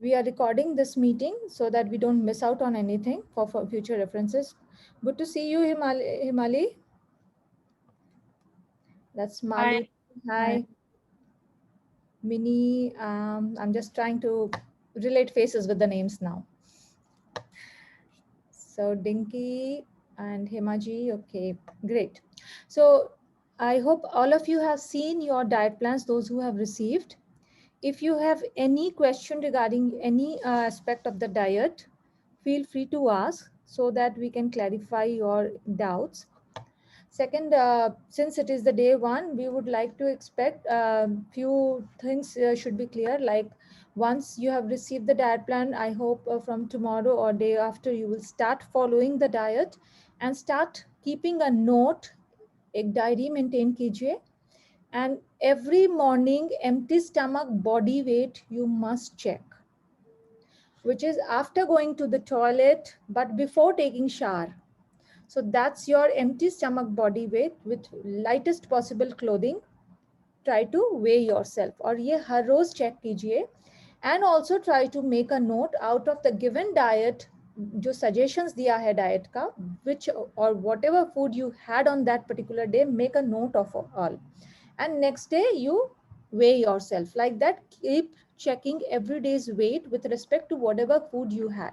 We are recording this meeting so that we don't miss out on anything for future references. Good to see you, Himali. That's Hi. Mali. Hi. Hi, Mini. I'm just trying to relate faces with the names now. So Dinky and Himaji. Okay, great. So I hope all of you have seen your diet plans, those who have received. If you have any question regarding any aspect of the diet, feel free to ask so that we can clarify your doubts. Second, since it is the day one, we would like to expect few things should be clear. Like once you have received the diet plan, I hope from tomorrow or day after you will start following the diet and start keeping a note. एक diary maintain कीजिए and every morning empty stomach body weight you must check, which is after going to the toilet but before taking shower. So that's your empty stomach body weight with lightest possible clothing. Try to weigh yourself और ये हर रोज check कीजिए and also try to make a note out of the given diet जो suggestions दिया है diet का, which or whatever food you had on that particular day, make a note of all, and next day you weigh yourself like that. Keep checking every day's weight with respect to whatever food you had.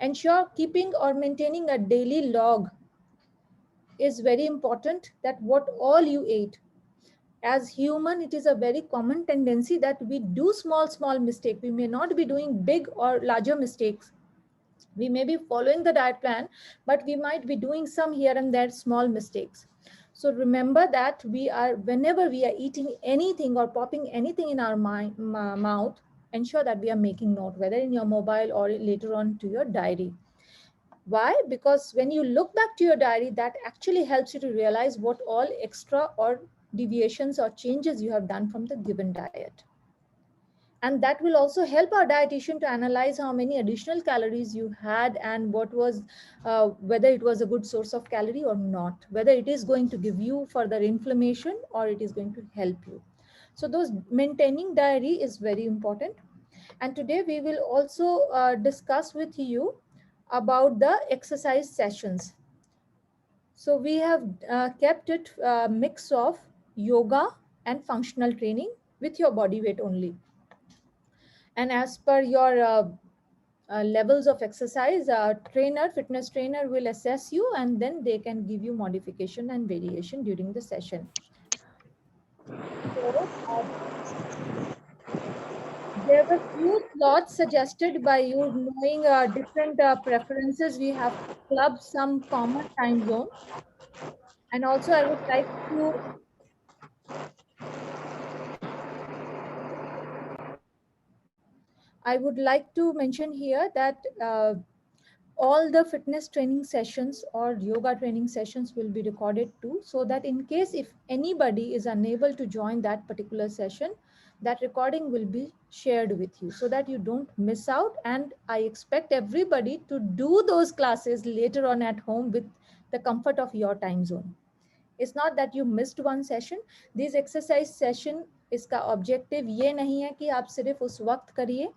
Ensure keeping or maintaining a daily log is very important, that what all you ate. As human, it is a very common tendency that we do small mistake. We may not be doing big or larger mistakes. We may be following the diet plan, but we might be doing some here and there small mistakes. So remember that we are, whenever we are eating anything or popping anything in our mouth, ensure that we are making note, whether in your mobile or later on to your diary. Why? Because when you look back to your diary, that actually helps you to realize what all extra or deviations or changes you have done from the given diet. And that will also help our dietitian to analyze how many additional calories you had and what was, whether it was a good source of calorie or not, whether it is going to give you further inflammation or it is going to help you. So those maintaining diary is very important. And today we will also discuss with you about the exercise sessions. So we have kept it a mix of yoga and functional training with your body weight only. And as per your levels of exercise, fitness trainer will assess you and then they can give you modification and variation during the session. So there were few slots suggested by you, knowing different preferences. We have clubbed some common time zones. And also I would like to mention here that all the fitness training sessions or yoga training sessions will be recorded too, so that in case if anybody is unable to join that particular session, that recording will be shared with you so that you don't miss out. And I expect everybody to do those classes later on at home with the comfort of your time zone. It's not that you missed one session. These exercise session, इसका objective ये नहीं है कि आप सिर्फ उस वक्त करिए.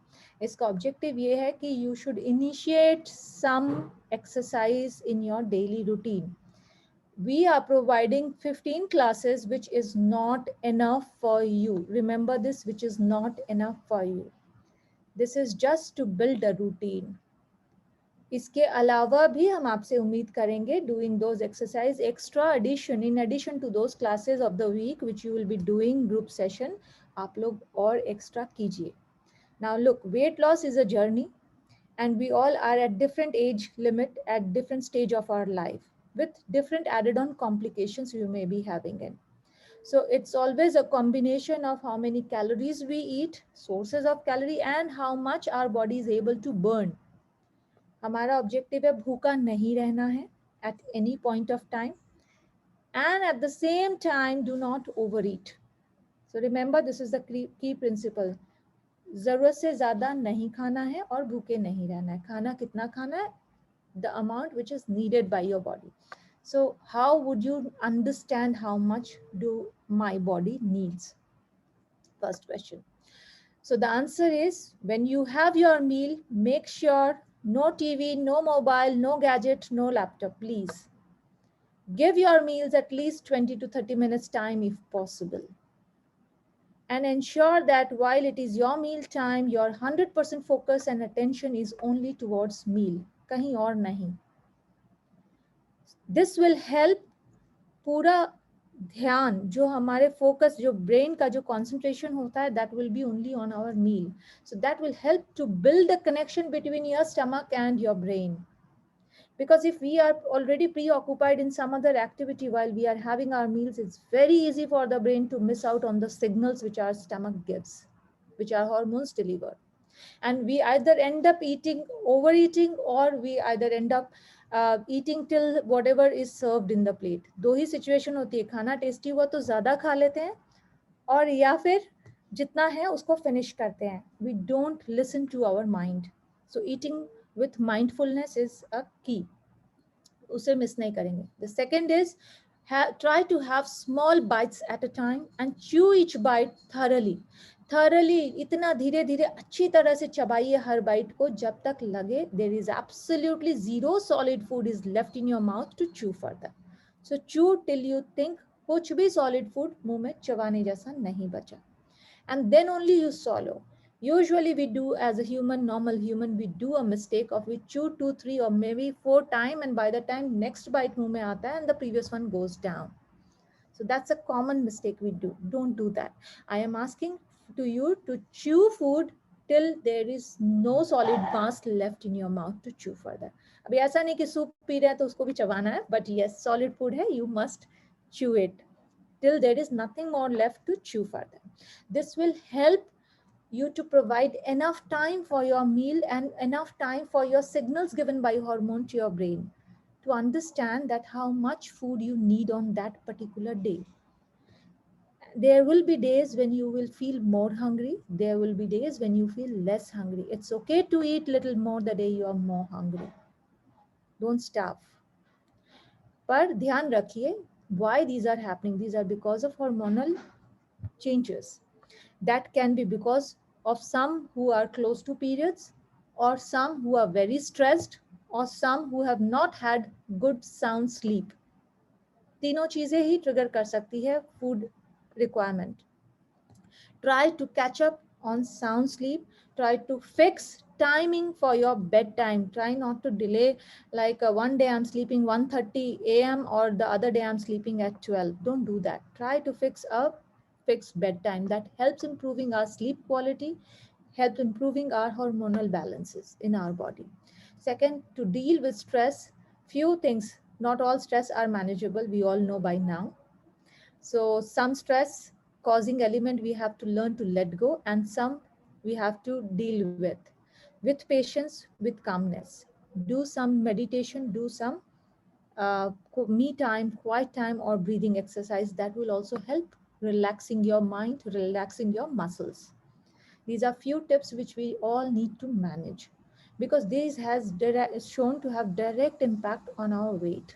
इसका ऑब्जेक्टिव ये है कि you should initiate some exercise in your daily routine. We are providing 15 classes, which is not enough for you. Remember this, which is not enough for you. This is just to build a routine. इसके अलावा भी हम आपसे उम्मीद करेंगे doing those exercise extra addition in addition to those classes of the week which you will be doing group session, आप लोग और extra कीजिए. Now look, weight loss is a journey and we all are at different age limit at different stage of our life with different added on complications you may be having in. So it's always a combination of how many calories we eat, sources of calorie, and how much our body is able to burn. हमारा objective है भूखा नहीं रहना है at any point of time, and at the same time do not overeat. So remember, this is the key principle. जरूरत से ज्यादा नहीं खाना है और भूखे नहीं रहना है. खाना कितना खाना है? The amount which is needed by your body. So how would you understand how much do my body needs? First question. So the answer is, when you have your meal, make sure no TV, no mobile, no gadget, no laptop, please. Give your meals at least 20 to 30 minutes time if possible. And ensure that while it is your meal time, your 100% focus and attention is only towards meal. Kahin aur nahi. This will help पूरा ध्यान जो हमारे focus जो brain का जो concentration होता है that will be only on our meal. So that will help to build a connection between your stomach and your brain. Because if we are already preoccupied in some other activity while we are having our meals, it's very easy for the brain to miss out on the signals which our stomach gives, which our hormones deliver. And we either end up eating overeating, or we either end up eating till whatever is served in the plate. दो ही situation होती है, खाना tasty हुआ तो ज़्यादा खा लेते हैं, और या फिर जितना है उसको फिनिश करते हैं. We don't listen to our mind. So eating with mindfulness is a key. उसे मिस नहीं करेंगे. The second is, try to have small bites at a time and chew each bite thoroughly. इतना धीरे धीरे अच्छी तरह से चबाइए हर बाइट को जब तक लगे there is absolutely zero solid food is left in your mouth to chew further. So chew till you think कुछ भी solid food मुंह में चबाने जैसा नहीं बचा, and then only you swallow. Usually we do, as a human, normal human, we do a mistake of we chew 2, 3 or maybe 4 times, and by the time next bite muh mein aata hai and the previous one goes down. So that's a common mistake we do. Don't do that. I am asking to you to chew food till there is no solid mass left in your mouth to chew further. अभी ऐसा नहीं कि soup P रहे हैं तो उसको भी चबाना है, but yes, solid food है, you must chew it till there is nothing more left to chew further. This will help you to provide enough time for your meal and enough time for your signals given by hormone to your brain to understand that how much food you need on that particular day. There will be days when you will feel more hungry. There will be days when you feel less hungry. It's okay to eat little more the day you are more hungry. Don't starve. पर ध्यान रखिए, why these are happening? These are because of hormonal changes. That can be because of some who are close to periods, or some who are very stressed, or some who have not had good sound sleep. तीनों चीजें ही trigger कर सकती है food requirement. Try to catch up on sound sleep. Try to fix timing for your bedtime. Try not to delay, like one day I'm sleeping 1:30 a.m. or the other day I'm sleeping at 12. Don't do that. Try to fix a fixed bedtime. That helps improving our sleep quality, helps improving our hormonal balances in our body. Second, to deal with stress, few things. Not all stress are manageable. We all know by now. So some stress causing element we have to learn to let go, and some we have to deal with patience, with calmness. Do some meditation, do some me time, quiet time, or breathing exercise. That will also help relaxing your mind, relaxing your muscles. These are few tips which we all need to manage, because this has shown to have direct impact on our weight.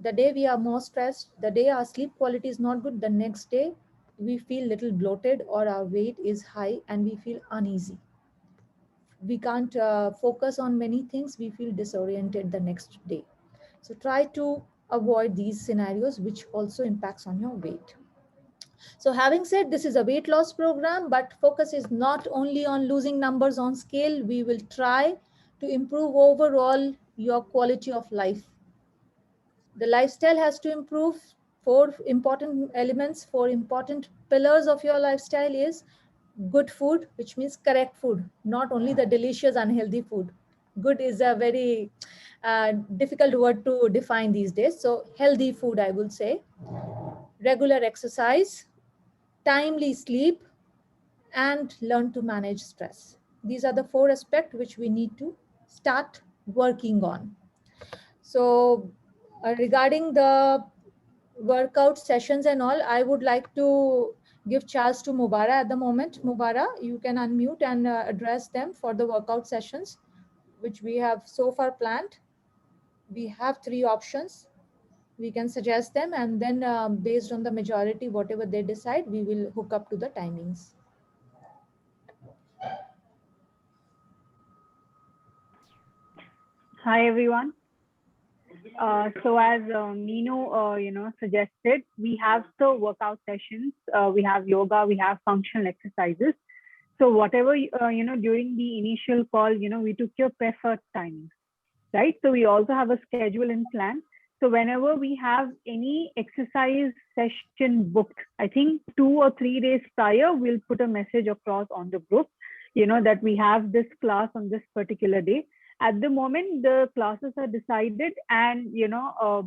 The day we are more stressed, the day our sleep quality is not good, the next day we feel little bloated or our weight is high and we feel uneasy. We can't focus on many things, we feel disoriented the next day. So try to avoid these scenarios which also impacts on your weight. So having said, this is a weight loss program, but focus is not only on losing numbers on scale. We will try to improve overall your quality of life. The lifestyle has to improve. Four important elements, four important pillars of your lifestyle is good food, which means correct food, not only the delicious unhealthy food. Good is a very difficult word to define these days. So healthy food, I will say. Regular exercise, timely sleep, and learn to manage stress. These are the four aspects which we need to start working on. So regarding the workout sessions and all, I would like to give chance to Mubara at the moment. Mubara, you can unmute and address them for the workout sessions which we have so far planned. We have three options. We can suggest them, and then based on the majority, whatever they decide, we will hook up to the timings. Hi everyone. So as Meenu, suggested, we have the workout sessions. We have yoga, we have functional exercises. So whatever during the initial call, we took your preferred timings, right? So we also have a schedule and plan. So whenever we have any exercise session booked, I think 2 or 3 days prior, we'll put a message across on the group, that we have this class on this particular day. At the moment, the classes are decided and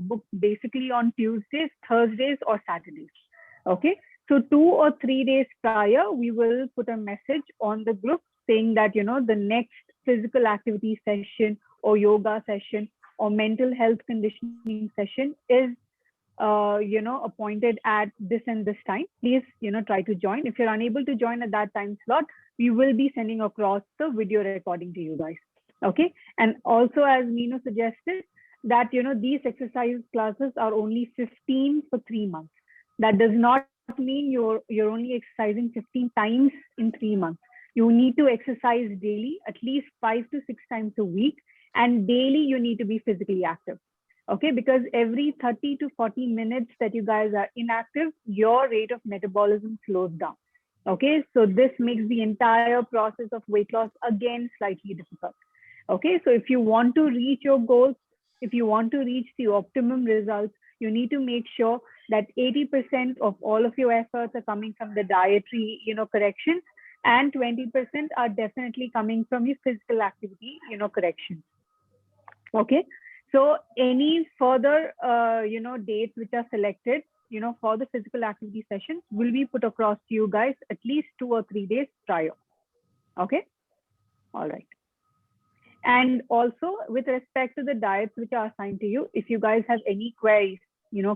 booked basically on Tuesdays, Thursdays, or Saturdays. Okay, so 2 or 3 days prior, we will put a message on the group saying that the next physical activity session or yoga session or mental health conditioning session is appointed at this and this time. Please try to join. If you're unable to join at that time slot, we will be sending across the video recording to you guys. Okay, and also as Meenu suggested that these exercise classes are only 15 for 3 months. That does not mean you're only exercising 15 times in 3 months. You need to exercise daily, at least 5 to 6 times a week, and daily you need to be physically active. Okay, because every 30 to 40 minutes that you guys are inactive, your rate of metabolism slows down. Okay, so this makes the entire process of weight loss again slightly difficult. Okay, so if you want to reach your goals, if you want to reach the optimum results, you need to make sure that 80% of all of your efforts are coming from the dietary, corrections, and 20% are definitely coming from your physical activity, corrections. Okay, so any further, dates which are selected, for the physical activity sessions will be put across to you guys at least 2 or 3 days prior. Okay, all right. And also with respect to the diets which are assigned to you, if you guys have any queries,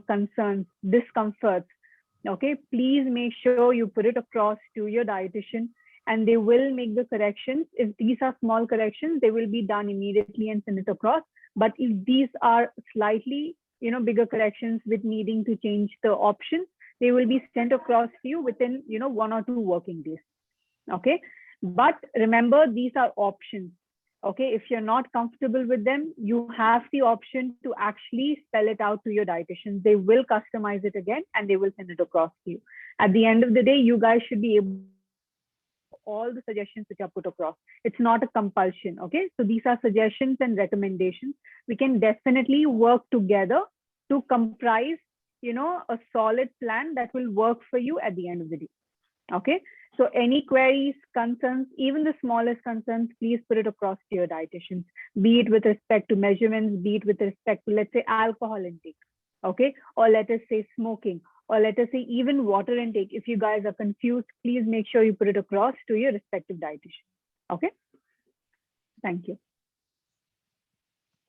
concerns, discomforts, okay, please make sure you put it across to your dietitian and they will make the corrections. If these are small corrections, they will be done immediately and send it across. But if these are slightly, bigger corrections with needing to change the options, they will be sent across to you within, 1 or 2 working days. Okay, but remember, these are options. Okay, if you're not comfortable with them, you have the option to actually spell it out to your dietitian. They will customize it again and they will send it across to you. At the end of the day, you guys should be able all the suggestions which are put across. It's not a compulsion. Okay, so these are suggestions and recommendations. We can definitely work together to comprise a solid plan that will work for you at the end of the day. Okay, so any queries, concerns, even the smallest concerns, please put it across to your dietitians, be it with respect to measurements, be it with respect to, let's say, alcohol intake, okay, or let us say smoking, or let us say even water intake. If you guys are confused, please make sure you put it across to your respective dietitian. Okay, thank you.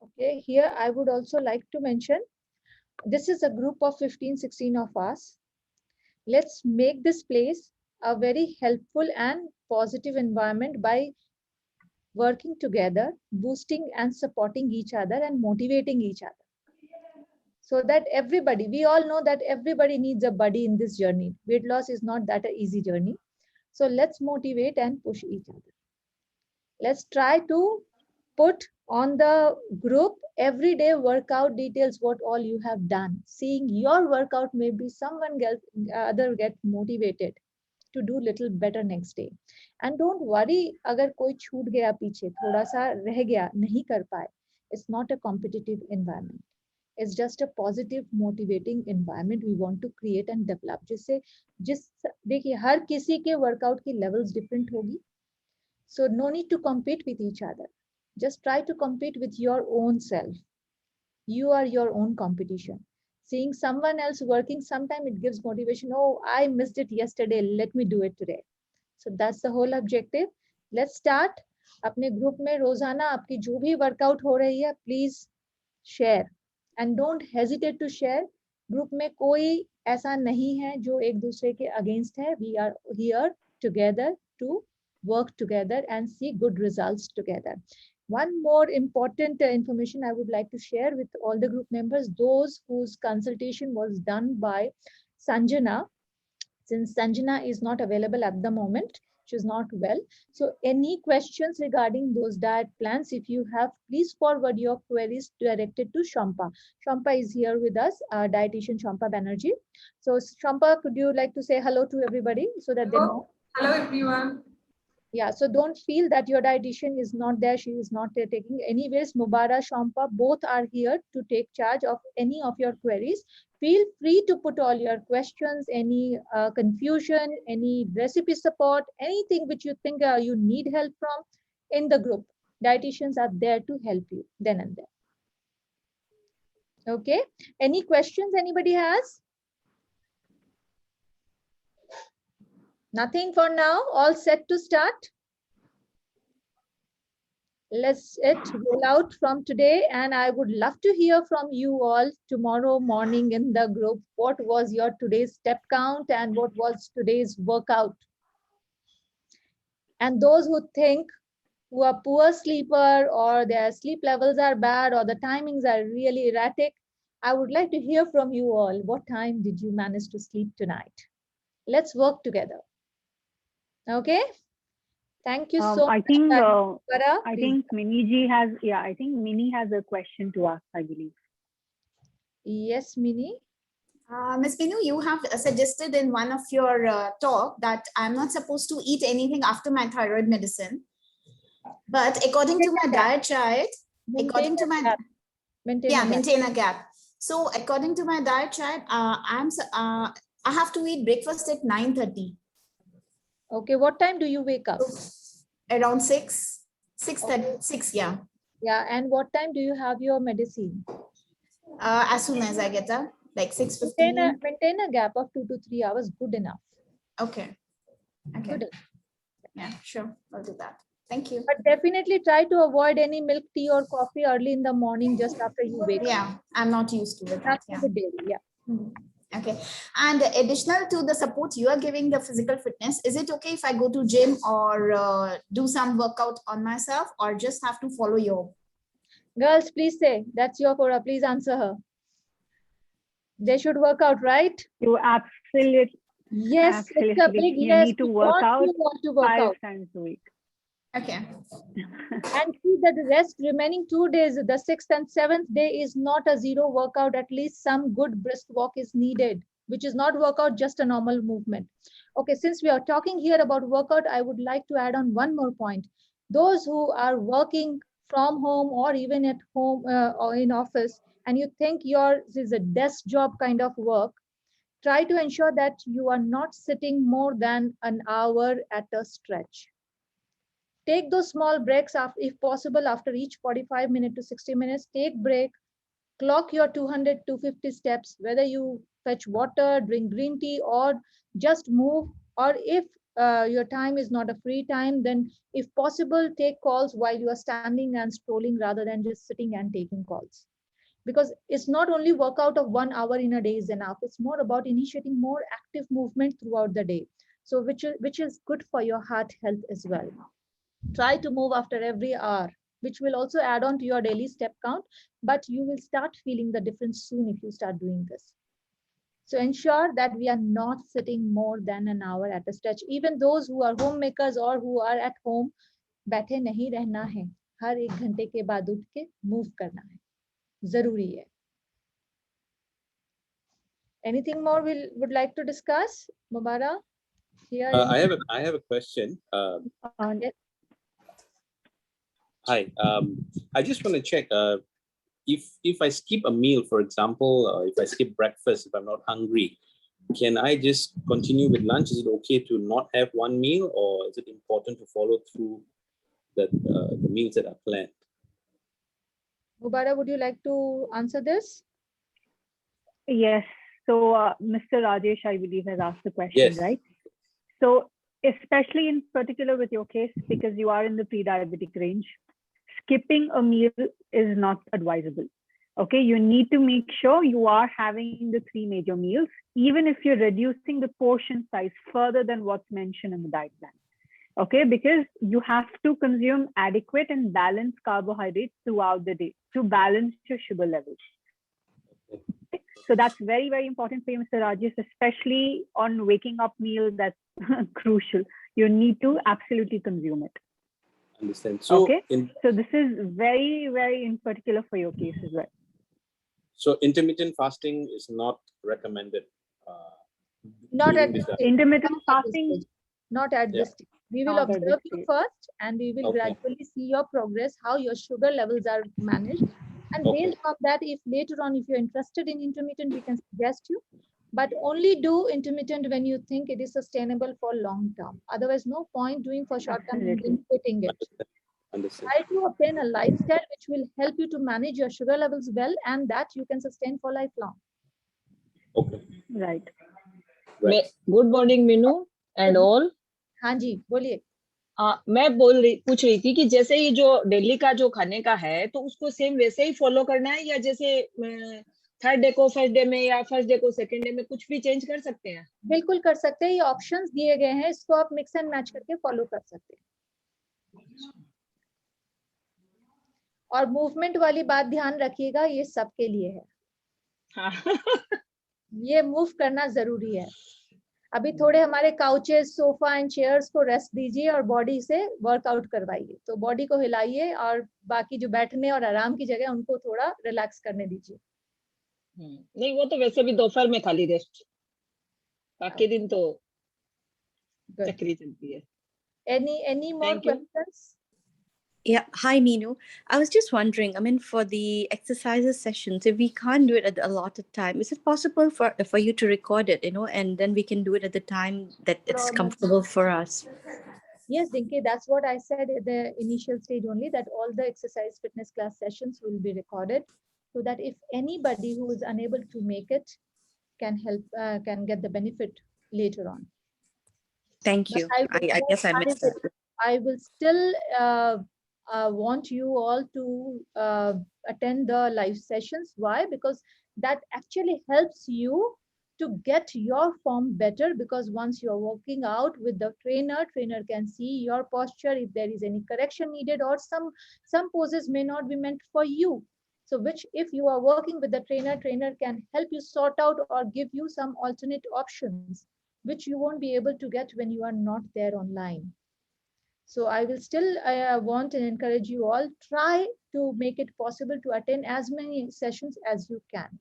Okay, here I would also like to mention, this is a group of 15, 16 of us. Let's make this place a very helpful and positive environment by working together, boosting and supporting each other and motivating each other. So that everybody, we all know that everybody needs a buddy in this journey. Weight loss is not that an easy journey. So let's motivate and push each other. Let's try to put on the group everyday workout details, what all you have done. Seeing your workout, maybe someone else other get motivated to do little better next day. And don't worry अगर कोई छूट गया पीछे, थोड़ा सा रह गया, नहीं कर पाए. It's not a competitive environment. It's just a positive motivating environment we want to create and develop. जिस देखिए हर किसी के वर्कआउट की लेवल्स डिफरेंट होगी. So no need to compete with each other. Just try to compete with your own self. You are your own competition. Seeing someone else working, sometimes it gives motivation. Oh, I missed it yesterday. Let me do it today. So that's the whole objective. Let's start. अपने group में रोजाना आपकी जो भी workout हो रही है, please share and don't hesitate to share. Group में कोई ऐसा नहीं है जो एक दूसरे के अगेंस्ट है. We are here together to work together and see good results together. One more important information I would like to share with all the group members, those whose consultation was done by Sanjana. Since Sanjana is not available at the moment, which is not well. So any questions regarding those diet plans, if you have, please forward your queries directed to Shampa. Shampa is here with us, dietitian Shampa Banerjee. So Shampa, could you like to say hello to everybody so that they know? Hello everyone. Yeah, so don't feel that your dietitian is not there, she is not taking. Anyways, Mubara, Shampa, both are here to take charge of any of your queries. Feel free to put all your questions, any confusion, any recipe support, anything which you think you need help from in the group. Dietitians are there to help you then and there. Okay, any questions anybody has? Nothing for now, all set to start. Let's roll out from today, and I would love to hear from you all tomorrow morning in the group. What was your today's step count and what was today's workout? And those who think who are poor sleeper or their sleep levels are bad or the timings are really erratic, I would like to hear from you all. What time did you manage to sleep tonight? Let's work together. Okay. Thank you so I much. think Mubara, I please. think Mini has I think Mini has a question to ask, I believe. Yes, Mini. Ms. Binu, you have suggested in one of your talk that I'm not supposed to eat anything after my thyroid medicine. But according to my diet chart, according to my maintain a gap. So according to my diet chart, I have to eat breakfast at 9:30. Okay, what time do you wake up? Around 6:30, 6, yeah. Yeah, and what time do you have your medicine? As soon as I get up, like 6:15. Maintain a gap of 2 to 3 hours, good enough. Okay. Okay. Good. Yeah, sure. I'll do that. Thank you. But definitely try to avoid any milk, tea, or coffee early in the morning just after you wake up. Yeah, I'm not used to it. Not Yeah. daily, yeah. Okay. And additional to the support you are giving the physical fitness, is it okay if I go to gym or do some workout on myself or just have to follow your? Girls, please say, that's your Cora. Please answer her. They should work out, right? You absolutely. Yes, Absolutely. it's a big You yes. need to work out You want to work 5 out. times a week. Okay. And see that the rest remaining 2 days, the 6th and 7th day is not a zero workout. At least some good brisk walk is needed, which is not workout, just a normal movement. Okay, since we are talking here about workout, I would like to add on one more point. Those who are working from home or even at home or in office, and you think yours is a desk job kind of work, try to ensure that you are not sitting more than an hour at a stretch. Take those small breaks if possible after each 45 minutes to 60 minutes. Take break, clock your 200 to 250 steps, whether you fetch water, drink green tea, or just move. Or if your time is not a free time, then if possible, take calls while you are standing and scrolling rather than just sitting and taking calls. Because it's not only workout of 1 hour in a day is enough. It's more about initiating more active movement throughout the day. So which is good for your heart health as well. Try to move after every hour, which will also add on to your daily step count, but you will start feeling the difference soon if you start doing this. So ensure that we are not sitting more than an hour at a stretch. Even those who are homemakers or who are at home, बैठे नहीं रहना है, हर 1 घंटे के बाद उठ के move करना है, जरूरी है. Anything more we would like to discuss, Mubara? Here I have a question. yes. Hi. I just want to check. If I skip a meal, for example, if I skip breakfast, if I'm not hungry, can I just continue with lunch? Is it okay to not have one meal, or is it important to follow through the meals that are planned? Mubara, would you like to answer this? Yes. So Mr. Rajesh, I believe, has asked the question, Yes. right? So especially in particular with your case, because you are in the pre-diabetic range, skipping a meal is not advisable. Okay, you need to make sure you are having the 3 major meals, even if you're reducing the portion size further than what's mentioned in the diet plan. Okay, because you have to consume adequate and balanced carbohydrates throughout the day to balance your sugar levels. So that's very, very important for you, Mr. Rajesh, especially on waking up meal. That's crucial. you need to absolutely consume it. Understand. So, Okay. So this is very, very in particular for your case as well. so intermittent fasting is not recommended. Not during at this this time. stage. Intermittent Not at this fasting, stage. Not at Yeah. this stage. We will Not at this observe you stage. first, and we will Okay. gradually see your progress, how your sugar levels are managed. And Okay. based on that, if later on, if you're interested in intermittent, we can suggest you. But only do intermittent when you think it is sustainable for long term. Otherwise, no point doing for short term and then Absolutely. quitting it. Understand. Try to obtain a lifestyle which will help you to manage your sugar levels well, and that you can sustain for lifelong. Okay. Right. Right. Good morning Meenu and all. हाँ जी, बोलिए। मैं पूछ रही थी कि जैसे ये जो दिल्ली का जो खाने का है तो उसको सेम वैसे ही फॉलो करना है, या जैसे थर्ड डे को फर्स्ट डे में या फर्स्ट डे को सेकंड डे में कुछ भी चेंज कर सकते हैं? बिल्कुल कर सकते हैं, ये ऑप्शंस दिए गए हैं, इसको आप मिक्स एंड मैच करके फॉलो कर सकते हैं। और मूवमेंट वाली बात ध्यान रखिएगा, ये सबके लिए है। हाँ। ये मूव करना जरूरी है। अभी थोड़े हमारे काउचेस, सोफा एंड चेयर्स को रेस्ट दीजिए और बॉडी से वर्कआउट करवाइए। तो बॉडी को हिलाइए और बाकी जो बैठने और आराम की जगह उनको थोड़ा रिलैक्स करने दीजिए। नहीं, वो तो वैसे भी दोपहर में खाली रेस्ट, बाकी दिन तो चक्री चलती है। Any more Thank you. questions? Yeah, hi Meenu. I was just wondering, I mean, for the exercises sessions, if we can't do it at the allotted time, is it possible for you to record it, and then we can do it at the time that it's comfortable for us? Yes, Dinky, that's what I said at the initial stage only, that all the exercise fitness class sessions will be recorded, so that if anybody who is unable to make it can help, can get the benefit later on. Thank you. I guess I missed that. I will still want you all to attend the live sessions. Why? Because that actually helps you to get your form better, because once you're working out with the trainer can see your posture, if there is any correction needed, or some poses may not be meant for you. So which, if you are working with the trainer can help you sort out or give you some alternate options, which you won't be able to get when you are not there online. So I will still want and encourage you all, try to make it possible to attend as many sessions as you can.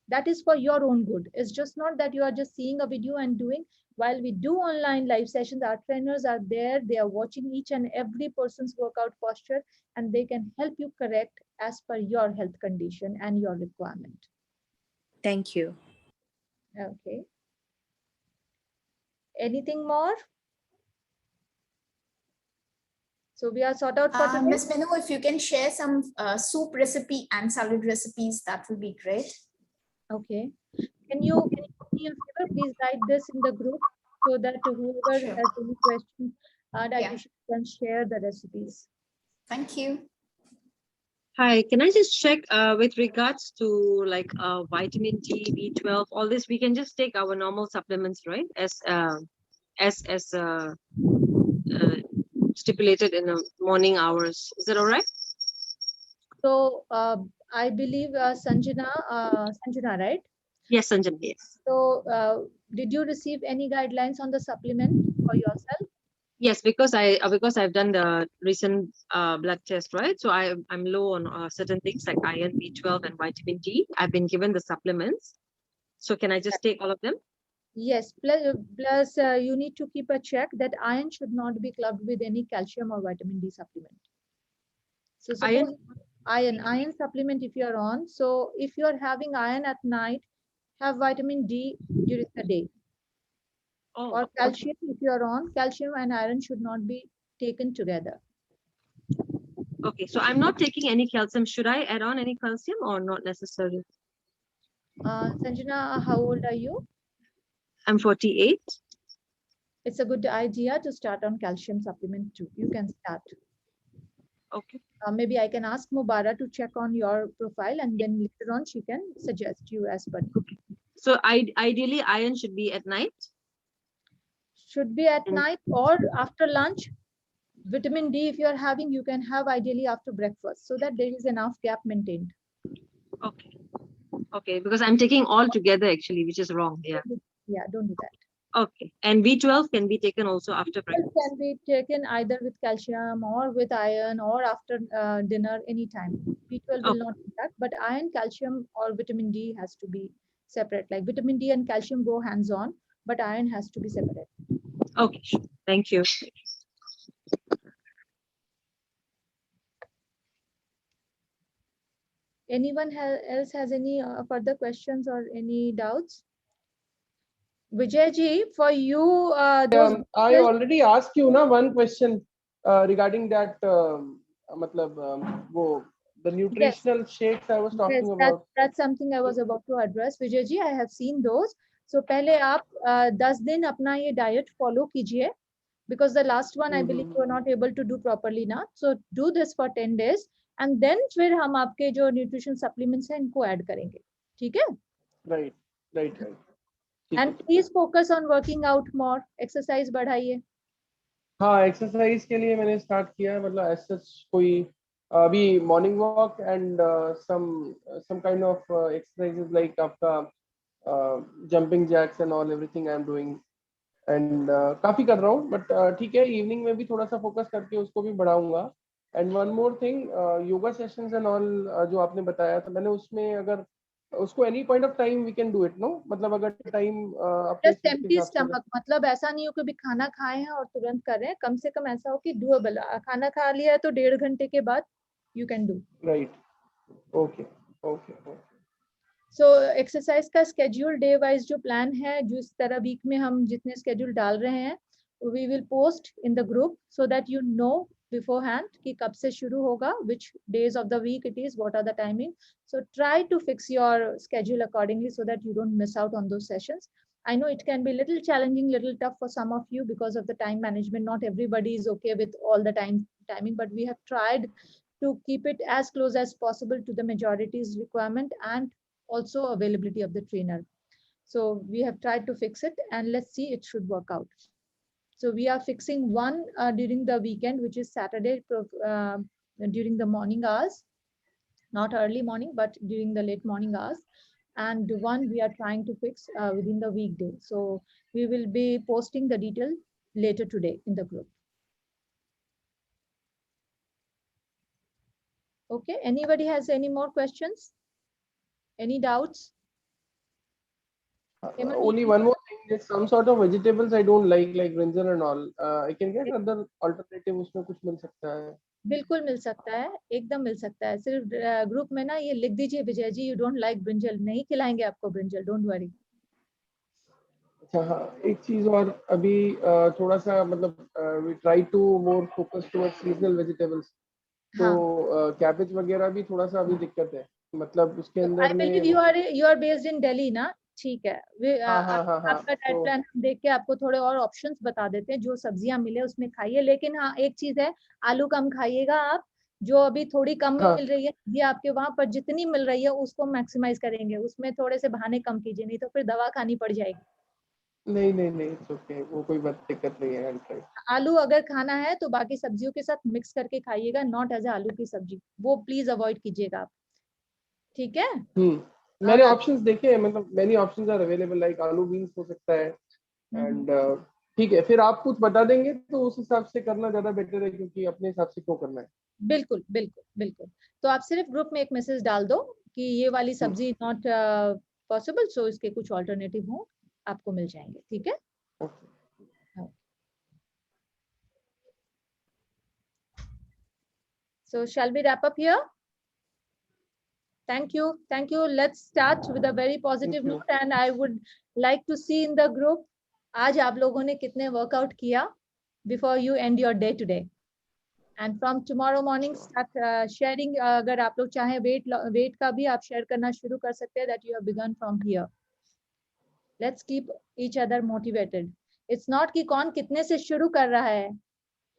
That is for your own good. It's just not that you are just seeing a video and doing. While we do online live sessions, our trainers are there. They are watching each and every person's workout posture, and they can help you correct as per your health condition and your requirement. Thank you. Okay. Anything more? So we are sort out for today. Ms. Minu, if you can share some soup recipe and salad recipes, that would be great. Okay. Can you do me a favor? Please write this in the group so that whoever Sure. has any questions, Yeah. can share the recipes. Thank you. Hi, can I just check with regards to like vitamin D, B12, all this? We can just take our normal supplements, right? As stipulated in the morning hours. Is that all right? So I believe Sanjana, right? Yes, Sanjana, yes. So did you receive any guidelines on the supplement for yourself? Yes, because I've done the recent blood test, right? So I'm low on certain things like iron, B12, and vitamin D. I've been given the supplements. So can I just take all of them? Yes. Plus you need to keep a check that iron should not be clubbed with any calcium or vitamin D supplement. So suppose iron supplement if you're on. So if you're having iron at night, have vitamin D during the day. Oh, Or calcium, if you're on, calcium and iron should not be taken together. okay. So I'm not taking any calcium. Should I add on any calcium or not necessarily? Sanjana, how old are you? I'm 48. It's a good idea to start on calcium supplement too. You can start. Okay. Maybe I can ask Mubara to check on your profile, and then later on she can suggest you as per. Okay. So ideally iron should be at night. Should be at night or after lunch. Vitamin D, if you're having, you can have ideally after breakfast, so that there is enough gap maintained. Okay. Okay, because I'm taking all together actually, which is wrong. Yeah. Yeah, don't do that. Okay. And B12 can be taken also after It breakfast. can be taken either with calcium or with iron or after dinner anytime. B12 will not impact, but iron, calcium, or vitamin D has to be separate. Like vitamin D and calcium go hands on, but iron has to be separate. Okay, sure. Thank you. Anyone else has any further questions or any doubts? Vijay for you, those I already asked you na one question regarding that matlab, wo, the nutritional shakes I was talking yes, about. that's something I was about to address. Vijay ji, I have seen those. So पहले आप 10 दिन अपना ये diet follow कीजिए, because the last one I believe you are not able to do properly now. So do this for 10 days and then फिर हम आपके जो nutrition supplements हैं इनको add करेंगे, ठीक है? Right. And please focus on working out more. Exercise बढ़ाइए. हाँ, एक्सरसाइज के लिए मैंने स्टार्ट किया है, मतलब ऐसा कोई अभी morning walk and some kind of exercises like आपका jumping jacks and all everything I am doing and काफी कर रहा हूँ, बट ठीक है, इवनिंग में भी थोड़ा सा फोकस करके उसको भी बढ़ाऊंगा. And one more thing, yoga sessions and all जो आपने बताया था, मैंने उसमें अगर उसको any point of time we can do it, no, मतलब अगर टाइम अपने Just empty stomach, मतलब ऐसा नहीं हो कि भी खाना खाए हैं और तुरंत कर रहे हैं. कम से कम ऐसा हो कि doable. खाना खा लिया है तो 1.5 घंटे के बाद you can do. Right. Okay. So exercise का schedule day wise जो plan है, जिस तरह week में हम जितने schedule डाल रहे हैं, we will post in the group so that you know beforehand कि कब से शुरू होगा, which days of the week it is, what are the timing. So try to fix your schedule accordingly so that you don't miss out on those sessions. I know it can be little challenging, little tough for some of you because of the time management. Not everybody is okay with all the timing, but we have tried to keep it as close as possible to the majority's requirement and also availability of the trainer. So we have tried to fix it and let's see, it should work out. So we are fixing one during the weekend, which is Saturday during the morning hours, not early morning, but during the late morning hours. And one we are trying to fix within the weekday. So we will be posting the detail later today in the group. Okay, anybody has any more questions? Any doubts? Only one more thing, there's some sort of vegetables I don't like brinjal and all. I can get other alternative, उसमें कुछ मिल सकता है? बिल्कुल मिल सकता है, एकदम मिल सकता है. सिर्फ ग्रुप में ना ये लिख दीजिए Vijay ji, you don't like brinjal, नहीं खिलाएंगे आपको ब्रिंजल, डोंट वरी. अच्छा हाँ, एक चीज और, अभी थोड़ा सा मतलब we try to more focus towards seasonal vegetables, तो कैबेज वगैरह भी थोड़ा सा अभी दिक्कत है, मतलब उसके अंदर I believe you are based in Delhi ना, ठीक है. आपका डाइट प्लान देख के आपको थोड़े और ऑप्शंस बता देते हैं, जो सब्जियां मिले उसमें खाइए. लेकिन हाँ, एक चीज है, आलू कम खाइएगा आप, जो अभी थोड़ी कम मिल रही है ये आपके वहां पर, जितनी मिल रही है उसको मैक्सिमाइज करेंगे, उसमें थोड़े से बहाने कम कीजिए, नहीं तो फिर दवा खानी पड़ जाएगी. नहीं, इट्स ओके, वो कोई बात दिक्कत नहीं है. आलू अगर खाना है तो बाकी सब्जियों के साथ मिक्स करके खाइएगा, नॉट एज आलू की सब्जी, वो प्लीज अवॉइड कीजिएगा आप, ठीक है. मैंने ऑप्शंस देखे हैं, मतलब many options are available, like aloo beans हो सकता है, एंड ठीक है, फिर आप कुछ बता देंगे तो उस हिसाब से करना ज्यादा बेटर है, क्योंकि अपने हिसाब से क्यों करना है. बिल्कुल बिल्कुल बिल्कुल. तो आप सिर्फ ग्रुप में एक मैसेज डाल दो कि ये वाली सब्जी नॉट पॉसिबल, सो इसके कुछ ऑल्टरनेटिव हो, आपको मिल जाएंगे, ठीक है. So shall we wrap up here? Thank you. Let's start with a very positive note, and I would like to see in the group आज आप लोगों ने कितने वर्कआउट किया before you end your day today. And from tomorrow morning start sharing. अगर आप लोग चाहें weight का भी आप share करना शुरू कर सकते हैं, that you have begun from here. Let's keep each other motivated. It's not कि कौन कितने से शुरू कर रहा है,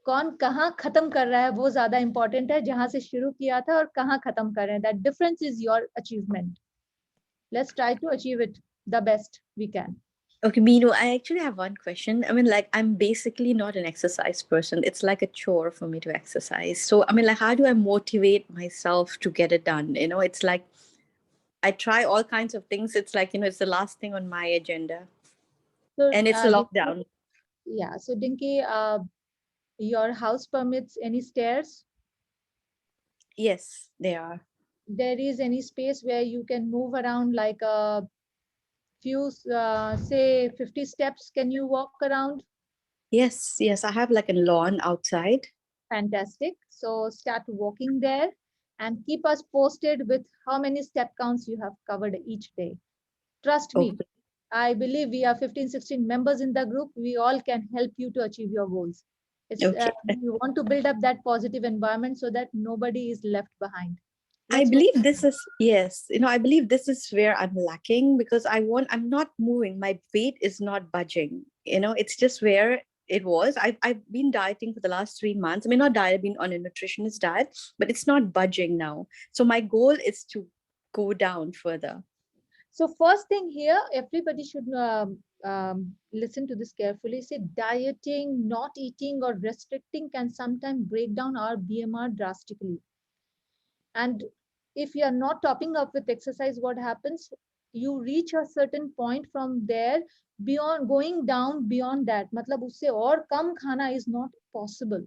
कौन कहाँ खत्म कर रहा है, वो ज्यादा इंपॉर्टेंट है, जहां से शुरू किया था और कहाँ खत्म कर रहे हैं. That difference is your achievement. Let's try to achieve it the best we can. Okay, Meenu, I actually have one question. I mean, like, I'm basically not an exercise person. It's like a chore for me to exercise. So, I mean, like, how do I motivate myself to get it done? You know, it's like I try all kinds of things. It's like, you know, it's the last thing on my agenda. So, and it's a Dinky- lockdown. Yeah. So Dinky, your house permits any stairs? Yes, they are. There is any space where you can move around like a few, say 50 steps? Can you walk around? Yes, yes, I have like a lawn outside. Fantastic. So start walking there and keep us posted with how many step counts you have covered each day. Trust me, Okay. I believe we are 15, 16 members in the group. We all can help you to achieve your goals. Okay. We want to build up that positive environment so that nobody is left behind. I Let's believe work- this is, yes, I believe this is where I'm lacking, because I'm not moving. My weight is not budging. It's just where it was. I've been dieting for the last 3 months. I mean, not diet, I've been on a nutritionist diet, but it's not budging now. So my goal is to go down further. So first thing here, everybody should listen to this carefully. Say dieting, not eating or restricting can sometimes break down our BMR drastically. And if you are not topping up with exercise, what happens? You reach a certain point. From there, beyond going down beyond that, matlab usse aur kam khana is not possible.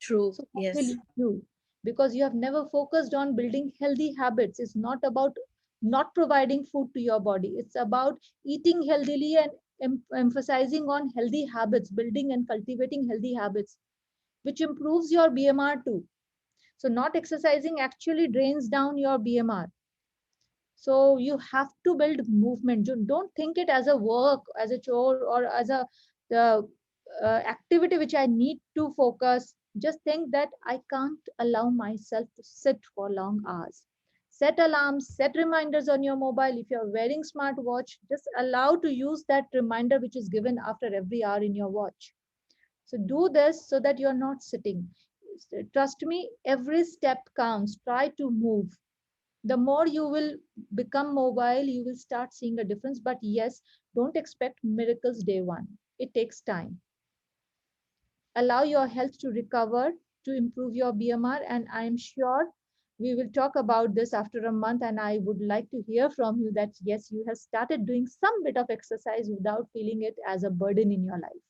True. So what Yes. will you do? Because you have never focused on building healthy habits. It's not about not providing food to your body. It's about eating healthily and emphasizing on healthy habits, building and cultivating healthy habits, which improves your BMR too. So not exercising actually drains down your BMR. So you have to build movement. Don't think it as a work, as a chore, or as a the activity which I need to focus. Just think that I can't allow myself to sit for long hours. Set alarms, set reminders on your mobile. If you're wearing smartwatch, just allow to use that reminder which is given after every hour in your watch. So do this so that you're not sitting. Trust me, every step counts. Try to move. The more you will become mobile, you will start seeing a difference. But yes, don't expect miracles day one. It takes time. Allow your health to recover, to improve your BMR, and I am sure we will talk about this after a month. And I would like to hear from you that yes, you have started doing some bit of exercise without feeling it as a burden in your life.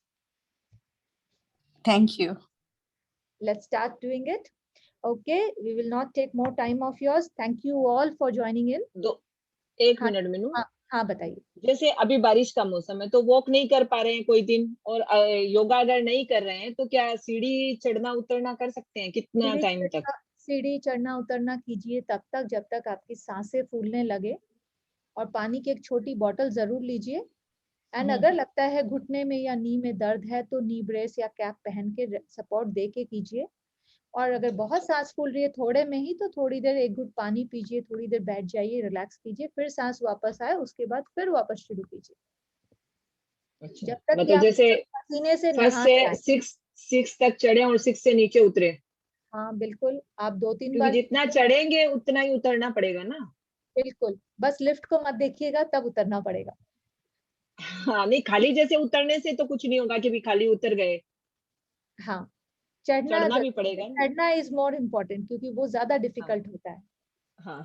Thank you. Let's start doing it. Okay, we will not take more time of yours. Thank you all for joining in. एक हाँ, minute Meenu, हाँ बताइए. जैसे अभी बारिश का मौसम है तो वॉक नहीं कर पा रहे हैं कोई दिन, और योगा अगर नहीं कर रहे हैं तो क्या सीढ़ी चढ़ना उतरना कर सकते हैं? कितना टाइम तक? सीढ़ी चढ़ना उतरना कीजिए तब तक जब तक आपकी सांसें फूलने लगे, और पानी की एक छोटी बोतल जरूर लीजिए. एंड अगर लगता है घुटने में या नी में दर्द है तो नी ब्रेस या कैप पहन के सपोर्ट दे के कीजिए. और अगर बहुत सांस फूल रही है थोड़े में ही, तो थोड़ी देर एक घुट पानी पीजिए, थोड़ी देर बैठ जाइए, रिलैक्स कीजिए, फिर सांस वापस आए, उसके बाद फिर वापस शुरू कीजिए. अच्छा, जब तक मतलब जैसे पसीने से फर्स्ट नहा से 6 तक चढ़े और 6 से नीचे उतरे. हाँ बिल्कुल, आप 2-3 क्योंकि बार जितना चढ़ेंगे उतना ही उतरना पड़ेगा ना. बिल्कुल, बस लिफ्ट को मत देखिएगा, तब उतरना पड़ेगा. हाँ, नहीं खाली जैसे उतरने से तो कुछ नहीं होगा कि भी खाली उतर गए. हाँ, चढ़ना भी पड़ेगा ना. चढ़ना इज मोर इम्पोर्टेंट, क्योंकि वो ज्यादा डिफिकल्ट होता है. हाँ,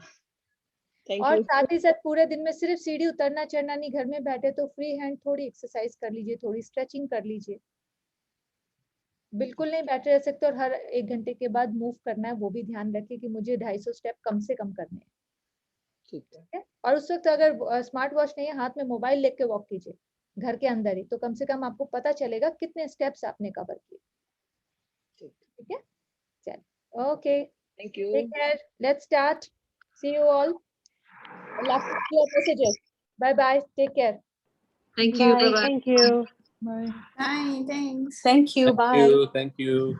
थैंक और यू. साथ ही साथ पूरे दिन में सिर्फ सीढ़ी उतरना चढ़ना नहीं, घर में बैठे तो फ्री हैंड थोड़ी एक्सरसाइज कर लीजिए, थोड़ी स्ट्रेचिंग कर लीजिए. बिल्कुल नहीं बैठे रह सकते और हर 1 घंटे के बाद मूव करना है, वो भी ध्यान रखिए कि मुझे 250 स्टेप कम से कम करने हैं. ठीक है. और उस वक्त अगर स्मार्ट वॉच नहीं है, हाथ में मोबाइल लेके वॉक कीजिए घर के अंदर ही, तो कम से कम आपको पता चलेगा कितने स्टेप्स आपने कवर किए. ठीक है, चल okay, thank you. Take care, let's start, see you all. your messages. Bye bye, take care. Thank you. Bye. Bye-bye. Thank you. Bye. Thanks. Thank you. Bye. Thank you.